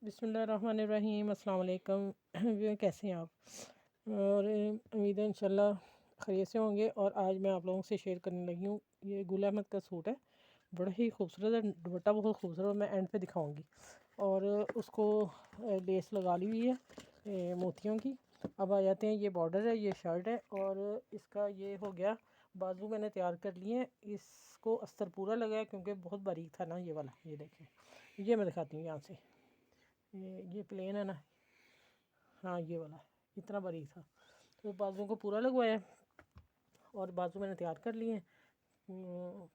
बिस्मिल्लाहिर्रहमानिर्रहीम। अस्सलाम वालेकुम। कैसे हैं आप? और उम्मीद है इंशाल्लाह खैरियत से होंगे। और आज मैं आप लोगों से शेयर करने लगी हूँ, ये गुल अहमद का सूट है, बड़ा ही खूबसूरत है, दुपट्टा बहुत खूबसूरत है, मैं एंड पे दिखाऊंगी। और उसको लेस लगा ली हुई है मोतियों की। अब आ जाते हैं, ये बॉर्डर है, ये शर्ट है, और इसका ये हो गया बाजू मैंने तैयार कर लिए हैं। इसको अस्तर पूरा लगा है क्योंकि बहुत बारीक था ना ये वाला। ये देखें, ये मैं दिखाती हूँ यहाँ से। ये प्लेन है ना, हाँ ये वाला इतना बारीक था, तो बाजू को पूरा लगवाया और बाजू मैंने तैयार कर लिए हैं।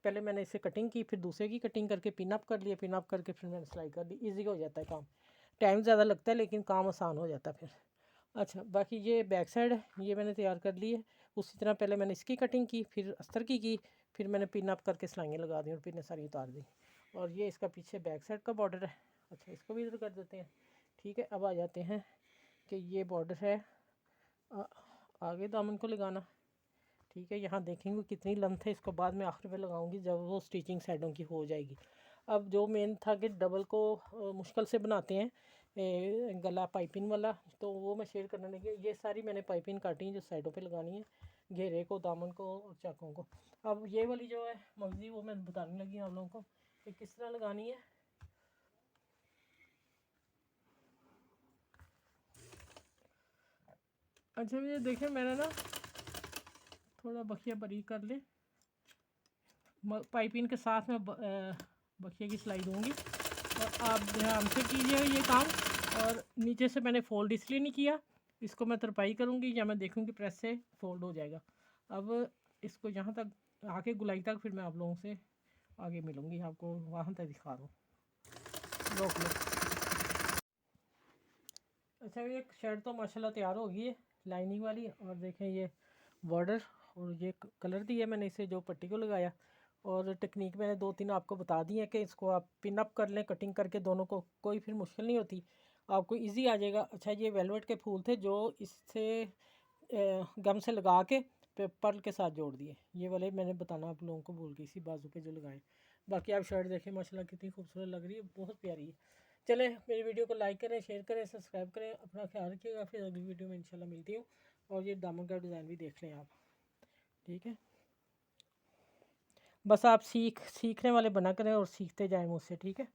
पहले मैंने इसे कटिंग की, फिर दूसरे की कटिंग करके पिन अप कर लिया, पिन अप करके फिर मैंने सिलाई कर दी। ईजी हो जाता है काम, टाइम ज़्यादा लगता है लेकिन काम आसान हो जाता है फिर। अच्छा, बाकी ये बैक साइड है, ये मैंने तैयार कर ली है। उसी तरह पहले मैंने इसकी कटिंग की, फिर अस्तर की, फिर मैंने पिन अप करके सिलाइयाँ लगा दी और पिनें सारी उतार दी। और ये इसका पीछे बैक साइड का बॉर्डर है। अच्छा, इसको भी इधर कर देते हैं। ठीक है, अब आ जाते हैं कि ये बॉर्डर है आगे दामन को लगाना। ठीक है, यहाँ देखेंगे कितनी लेंथ है, इसको बाद में आखिर में लगाऊंगी जब वो स्टिचिंग साइडों की हो जाएगी। अब जो मेन था कि डबल को मुश्किल से बनाते हैं गला पाइपिंग वाला, तो वो मैं शेयर करने लगी। ये सारी मैंने पाइपिंग काटी है जो साइडों पे लगानी है, घेरे को, दामन को और चाकों को। अब ये वाली जो है मगजी, वो मैं बताने लगी आप लोगों को कि किस तरह लगानी है। अच्छा, ये देखें, मैंने ना थोड़ा बखिया बारीक कर ले, पाइपिंग के साथ में बखिए की सिलाई दूंगी और आप ध्यान से कीजिएगा ये काम। और नीचे से मैंने फ़ोल्ड इसलिए नहीं किया, इसको मैं तरपाई करूँगी या मैं देखूँगी प्रेस से फ़ोल्ड हो जाएगा। अब इसको यहाँ तक आके गुलाई तक फिर मैं आप लोगों से आगे मिलूँगी, आपको वहाँ तक दिखा दूँ। रोक लो। अच्छा, ये शर्ट तो माशाल्लाह तैयार हो गई है लाइनिंग वाली। और देखें ये बॉर्डर और ये कलर दिया मैंने इसे, जो पट्टी को लगाया। और टेक्निक मैंने 2-3 आपको बता दी है कि इसको आप पिन अप कर लें कटिंग करके, दोनों को, कोई फिर मुश्किल नहीं होती, आपको इजी आ जाएगा। अच्छा, ये वेलवेट के फूल थे जो इससे गम से लगा के पर्ल के साथ जोड़ दिए, ये वाले मैंने बताना आप लोगों को भूल गई, इसी बाजू पे जो लगाए। बाकी आप शर्ट देखें माशाल्लाह कितनी खूबसूरत लग रही है, बहुत प्यारी है। चलें, मेरी वीडियो को लाइक करें, शेयर करें, सब्सक्राइब करें, अपना ख्याल रखिएगा। फिर अगली वीडियो में इंशाल्लाह मिलती हूँ। और ये दामन का डिज़ाइन भी देख लें आप। ठीक है, बस आप सीखने वाले बना करें और सीखते जाएं मुझसे। ठीक है।